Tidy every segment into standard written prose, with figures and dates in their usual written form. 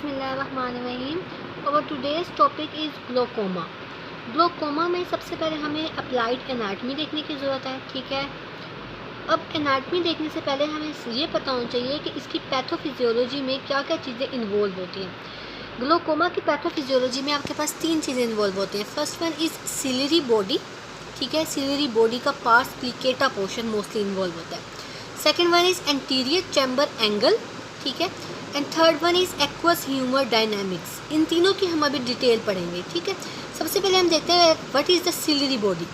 बिस्मिल्लाहिर्रहमानिर्रहीम। और today's topic is glaucoma. Glaucoma में सबसे पहले हमें अप्लाइड एनाटमी देखने की ज़रूरत है। ठीक है, अब एनाटमी देखने से पहले हमें ये पता होना चाहिए कि इसकी पैथोफिजियोलॉजी में क्या क्या चीज़ें इन्वॉल्व होती हैं। ग्लोकोमा की पैथोफिजियोलॉजी में आपके पास 3 चीज़ें इन्वॉल्व होती हैं। First one is ciliary body. ठीक है, सिलियरी बॉडी का pars plicata portion mostly involve होता है। Second one is anterior chamber angle. ठीक है, and third one is aqueous humour dynamics. इन तीनों की हम अभी डिटेल पढ़ेंगे। ठीक है, सबसे पहले हम देखते हैं what is the ciliary body.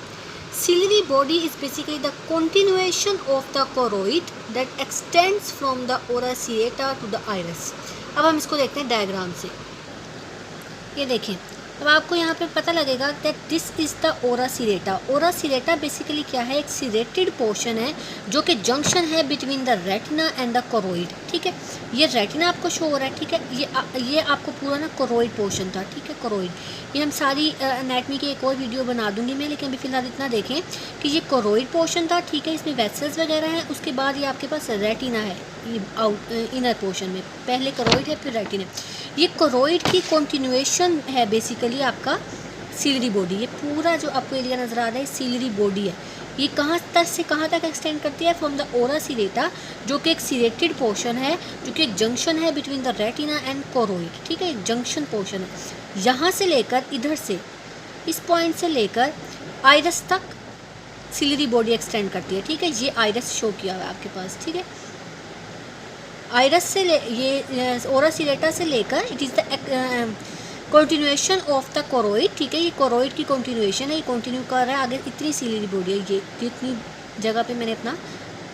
Ciliary body is basically the continuation of the choroid that extends from the ora serrata to the iris। अब हम इसको देखते हैं डायग्राम से। ये देखें, अब आपको यहाँ पे पता लगेगा that this is the ora serrata. ओरा सीरेटा बेसिकली क्या है, एक सीरेटेड पोर्शन है जो कि जंक्शन है between the retina and the choroid. ठीक है, ये रेटिना आपको शो हो रहा है। ठीक है, ये आपको पूरा ना कोरोइड पोर्शन था। ठीक है, कोरोइड, ये हम सारी एनाटमी की एक और वीडियो बना दूंगी मैं, लेकिन अभी फ़िलहाल इतना देखें कि ये कोरोइड पोर्शन था। ठीक है, इसमें वेसल्स वगैरह हैं। उसके बाद ये आपके पास रेटिना है, ये इनर पोर्शन में पहले कोरोइड है फिर रेटिना। ये कोरोइड की कंटिन्यूएशन है बेसिकली आपका सिलियरी बॉडी। ये पूरा जो आपको एरिया नज़र आ रहा है सिलियरी बॉडी है। ये कहाँ तक से कहाँ तक एक्सटेंड करती है, फ्रॉम द ओरा सीरेटा, जो कि एक सीरेटेड पोर्शन है, जो कि एक जंक्शन है between the retina and choroid. ठीक है, एक जंक्शन पोर्शन है। यहाँ से लेकर इधर से इस पॉइंट से लेकर आइरस तक सिलियरी बॉडी एक्सटेंड करती है। ठीक है, ये आइरस शो किया हुआ है आपके पास। ठीक है, आइरस से ये ओरा सीरेटा से लेकर it is the continuation of the choroid. ठीक है, ये कोरोइड की कंटिन्यूएशन है, ये कंटिन्यू कर रहा है आगे। इतनी सिलियरी बॉडी है, ये जितनी जगह पे मैंने अपना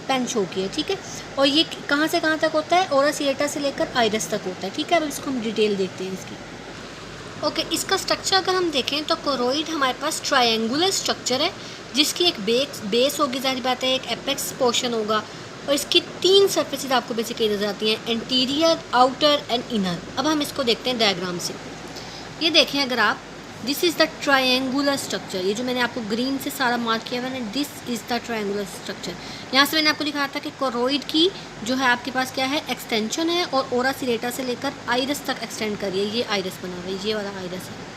पेन शो किया है। ठीक है, और ये कहाँ से कहाँ तक होता है, ओरा सीरेटा से लेकर आइरस तक होता है। ठीक है, अब इसको हम डिटेल देखते हैं इसकी। ओके, इसका स्ट्रक्चर अगर हम देखें तो कोरोइड हमारे पास ट्रायंगुलर स्ट्रक्चर है, जिसकी एक बेस होगी, जारी बात है, एक एपेक्स पोर्शन होगा, और इसकी 3 सरफेसेस आपको बेसिकली नजर आती हैं, एंटीरियर, आउटर एंड इनर। अब हम इसको देखते हैं डायग्राम से। ये देखें अगर आप, this is the triangular structure. ये जो मैंने आपको ग्रीन से सारा मार्क किया हुआ है, this is the triangular structure. यहाँ से मैंने आपको दिखाया था कि कोरोइड की जो है आपके पास क्या है, एक्सटेंशन है, और ओरा सीरेटा से लेकर आइरस तक एक्सटेंड करिए। ये आइरस बना हुआ है, ये वाला आइरस है।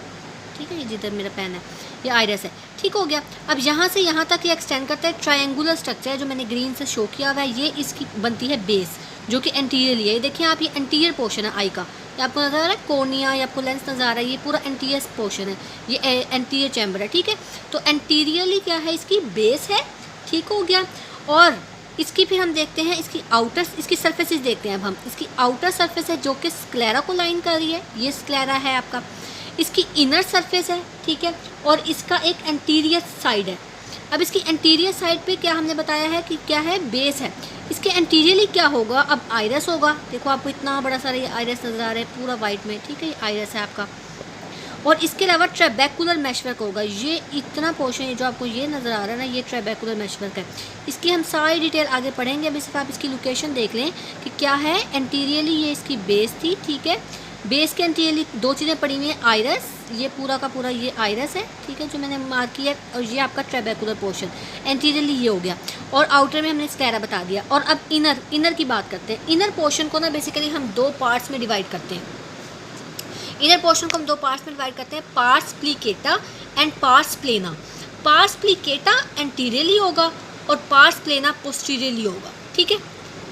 ठीक है, ये जिधर मेरा पेन है ये आइरस है। ठीक हो गया, अब यहाँ से यहाँ तक ये एक्सटेंड करता है। ट्रायंगुलर स्ट्रक्चर है जो मैंने ग्रीन से शो किया हुआ है, ये इसकी बनती है बेस, जो कि एंटीरियरली है। ये देखिए आप, ये एंटीरियर पोर्शन है आई का, ये आपको नज़र आ रहा है कोर्निया, ये आपको लेंस नज़र आ रहा है, ये पूरा एंटीरियर पोर्शन है, ये एंटीरियर चैम्बर है। ठीक है, तो एंटीरियरली क्या है, इसकी बेस है। ठीक हो गया, और इसकी फिर हम देखते हैं इसकी आउटर, इसकी सरफेसेस देखते हैं अब हम। इसकी आउटर सरफेस है जो कि स्क्लेरा को लाइन कर रही है, ये स्क्लेरा है आपका। इसकी इनर सरफेस है। ठीक है, और इसका एक एंटीरियर साइड है। अब इसकी एंटीरियर साइड पे क्या हमने बताया है कि क्या है, बेस है। इसके एंटीरियरली क्या होगा, अब आइरस होगा। देखो आपको इतना बड़ा सारा ये आइरस नज़र आ रहा है पूरा वाइट में। ठीक है, ये आइरस है आपका, और इसके अलावा ट्रेबेकुलर मैशवर्क होगा। ये इतना पोर्शन जो आपको ये नज़र आ रहा है ना, ये ट्रेबेकुलर मैशवर्क है। इसकी हम सारी डिटेल आगे पढ़ेंगे, अभी सिर्फ आप इसकी लोकेशन देख लें कि क्या है। एंटीरियरली ये इसकी बेस थी। ठीक है, बेस के एंटीरियरली 2 चीज़ें पड़ी हुई हैं, आइरस, ये पूरा का पूरा ये आइरस है। ठीक है, जो मैंने मार्क किया, और ये आपका ट्रेबेकुलर पोर्शन एंटीरियरली ये हो गया, और आउटर में हमने स्क्लेरा बता दिया। और अब इनर की बात करते हैं। इनर पोर्शन को ना बेसिकली हम 2 पार्ट्स में डिवाइड करते हैं। इनर पोर्शन को हम 2 पार्ट्स में डिवाइड करते हैं, pars plicata and pars plana. Pars plicata anteriorly होगा और पार्स प्लेना पोस्टीरियरली होगा। ठीक है,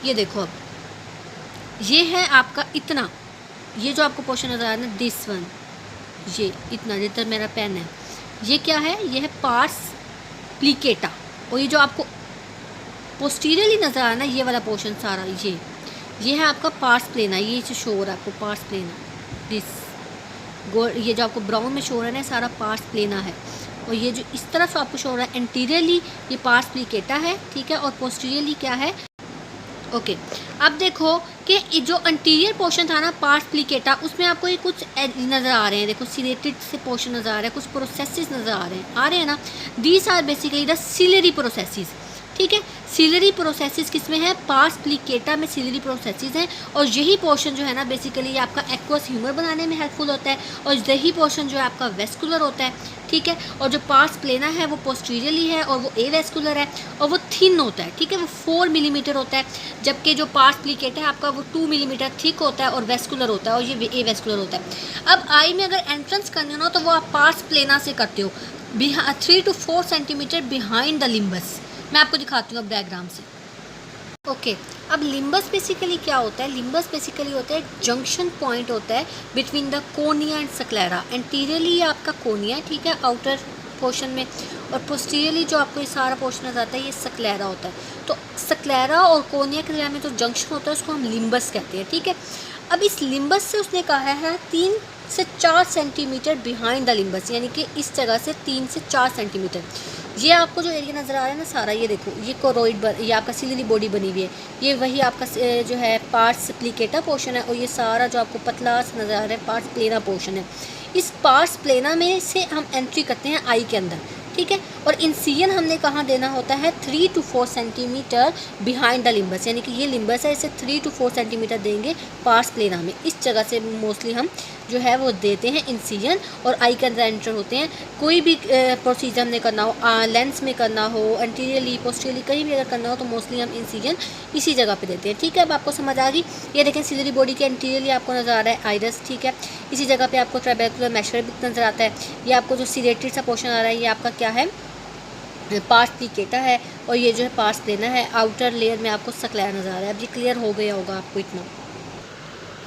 ये देखो अब ये है आपका इतना, ये जो आपको पोर्शन नज़र आ रहा है, दिस वन, ये इतना जितना मेरा पेन है, ये क्या है, ये है पार्स प्लिकेटा। और ये जो आपको पोस्टीरियरली नज़र आ रहा है ना, ये वाला पोर्शन सारा, ये है आपका पार्स प्लेना। ये जो शो हो रहा है आपको पार्स प्लेना, दिस ये जो आपको ब्राउन में शो हो रहा है ना, सारा पार्स प्लेना है। और ये जो इस तरफ आपको शो हो रहा है एंटीरियरली, ये पार्स प्लिकेटा है। ठीक है, और पोस्टीरियरली क्या है। ओके, अब देखो कि जो अंटीरियर पोर्शन था ना पार्स प्लिकेटा, उसमें आपको ये कुछ नज़र आ रहे हैं। देखो सिलेटेड से पोर्शन नज़र आ रहा है, कुछ प्रोसेसेस नज़र आ रहे हैं ना। These are basically the ciliary processes. ठीक है, सिलरी प्रोसेसेस किसमें है, पार्स प्लिकेटा में सिलरी प्रोसेसेस हैं, और यही पोर्शन जो है ना बेसिकली आपका एक्वस ह्यूमर बनाने में हेल्पफुल होता है, और यही पोर्शन जो है आपका वेस्कुलर होता है, ठीक है। और जो पार्स प्लेना है वो पोस्टीरियरली है और वो एवेस्कुलर है, और वो थिन होता है, ठीक है, वो 4 मिलीमीटर होता है, जबकि जो पार्स प्लिकेटा है आपका वो 2 मिलीमीटर थिक होता है और वेस्कुलर होता है, और ये एवेस्कुलर होता है। अब आई में अगर एंट्रेंस करनी हो ना तो वो आप पार्स प्लेना से करते हो, 3 to 4 centimetre behind the limbus. मैं आपको दिखाती हूँ अब डायग्राम से। ओके अब लिम्बस बेसिकली क्या होता है, लिम्बस बेसिकली होता है एक जंक्शन पॉइंट होता है between the cornea and sclera. Anteriorly आपका कोनिया, ठीक है, आउटर पोर्शन में, और पोस्टीरियरली जो आपको ये सारा पोर्शन नजर आता है ये स्क्लेरा होता है। तो स्क्लेरा और कोनिया के दरमियान में जो जंक्शन होता है उसको हम लिम्बस कहते हैं, ठीक है। अब इस लिम्बस से उसने कहा है 3 से 4 सेंटीमीटर बिहाइंड द लिम्बस, यानी कि इस जगह से 3 से 4 सेंटीमीटर। ये आपको जो एरिया नज़र आ रहा है ना सारा, ये देखो ये कोरोइड ये आपका सिलिरी बॉडी बनी हुई है, ये वही आपका जो है पार्स प्लिकेटा पोर्शन है, और ये सारा जो आपको पतला सा नज़र आ रहा है पार्स प्लेना पोर्शन है। इस पार्स प्लेना में से हम एंट्री करते हैं आई के अंदर, ठीक है। और इंसिजन हमने कहाँ देना होता है, 3 to 4 centimetre behind the limbus, यानी कि ये लिम्बस है, इसे 3 to 4 सेंटीमीटर देंगे पार्स प्लेना में। इस जगह से मोस्टली हम जो है वो देते हैं इंसिजन, और आई के अंदर एंटर होते हैं। कोई भी प्रोसीजर हमने करना हो, लेंस में करना हो, एंटीरियरली पोस्टीरियरली कहीं भी अगर करना हो तो मोस्टली हम इंसिजन इसी जगह पे देते हैं, ठीक है। अब आपको समझ आ गई। ये देखें सिलिरी बॉडी के एंटीरियरली आपको नज़र आ रहा है आइरस, ठीक है। इसी जगह पे आपको ट्राबेकुलर मैशर नज़र आता है। ये आपको जो सीरेटेड सा पोर्शन आ रहा है ये आपका क्या है, पार्स प्लिकेटा है, और ये जो है पार्स प्लेना है। आउटर लेयर में आपको स्क्लेरा नज़र आ रहा है। अब ये क्लियर हो गया होगा आपको इतना।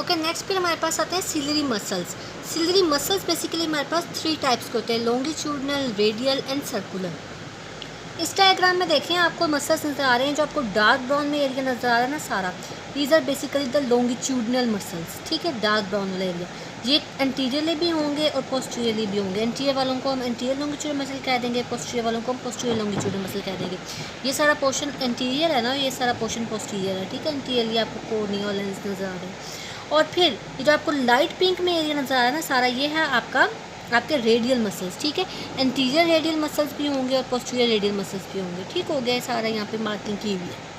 ओके नेक्स्ट फिर हमारे पास आते हैं ciliary muscles. Ciliary muscles basically हमारे पास 3 टाइप्स के होते हैं, लॉन्गिट्यूडनल, रेडियल एंड सर्कुलर। इस डायग्राम में देखें आपको मसल्स नज़र आ रहे हैं, जो आपको डार्क ब्राउन में एरिया नज़र आ रहा है ना सारा, these are basically the longitudinal muscles, ठीक है, डार्क ब्राउन वाला एरिया। ये एंटीरियरली भी होंगे और पोस्टीरियरली भी होंगे। एंटीरियर वालों को हम एंटीरियर लॉन्गिट्यूडनल मसल कह देंगे, पोस्टीरियर वालों को हम पोस्टीरियर लॉन्गिट्यूडनल मसल कह देंगे। ये सारा पोर्शन एंटीरियर है ना, ये सारा पोर्शन पोस्टीरियर है, ठीक है। एंटीरियरली आपको कोर्निया और लेंस नज़र आ रहे हैं। और फिर ये जो आपको लाइट पिंक में एरिया नज़र आ रहा है ना सारा, ये है आपके रेडियल मसल्स, ठीक है। एंटीरियर रेडियल मसल्स भी होंगे और पोस्टीरियर रेडियल मसल्स भी होंगे, ठीक हो गया, सारा यहाँ पे मार्किंग की हुई है।